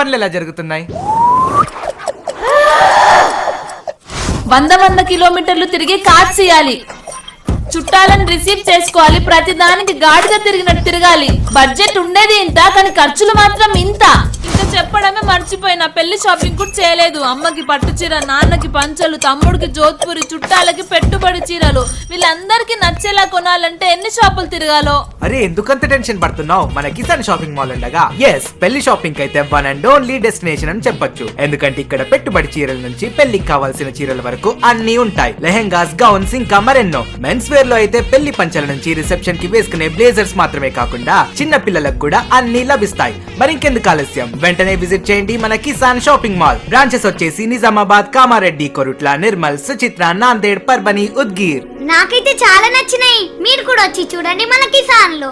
పనులు ఎలా జరుగుతున్నాయి? 100 కిలోమీటర్లు తిరిగి కార్డ్స్ ఇయ్యాలి, చుట్టాలను రిసీవ్ చేసుకోవాలి, ప్రతి దానికి గాడిగా తిరిగినట్టు తిరగాలి. బడ్జెట్ ఉండేది ఇంత, కానీ ఖర్చులు మాత్రం ఇంత. ఇంకా చెప్పడమే మర్చిపోయినా, పెళ్లి షాపింగ్ కూడా చేయలేదు. అమ్మకి పట్టు చీర, నాన్నకి పంచలు, తమ్ముడికి జోధ్పూరి, చుట్టాలకి పెట్టుబడి చీరలు. వీళ్ళందరికీ నచ్చేలా కొనాలంటే ఎన్ని షాపులు తిరగాలో. అరే ఎందుకంత టెన్షన్ పడుతున్నావు? మన కిసాన్ షాపింగ్ మాల్ ఉండగా ఎస్ పెళ్లి షాపింగ్ అయితే వన్ అండ్ ఓన్లీ డెస్టినేషన్ అని చెప్పొచ్చు. ఎందుకంటే ఇక్కడ పెట్టుబడి చీరల నుంచి పెళ్లికి కావాల్సిన చీరల వరకు అన్ని ఉంటాయి. లెహెంగాస్, గౌన్స్, ఇంకా మరెన్నో. మెన్స్ వేర్ లో అయితే పెళ్లి పంచల నుంచి రిసెప్షన్ కి వేసుకునే బ్లేజర్స్ మాత్రమే కాకుండా చిన్న పిల్లలకు కూడా అన్ని లభిస్తాయి. మరి ఇంకెందుకు ఆలస్యం, వెంటనే విజిట్ చేయండి మన కిసాన్ షాపింగ్ మాల్. బ్రాంచెస్ వచ్చేసి నిజామాబాద్, కామారెడ్డి, కొరుట్ల, నిర్మల్, సుచిత్ర, నాందేడ్, పర్బని, ఉద్గీర్. నాకైతే చాలా నచ్చినాయి. మీరు కూడా వచ్చి చూడండి మన కిసాన్ లో.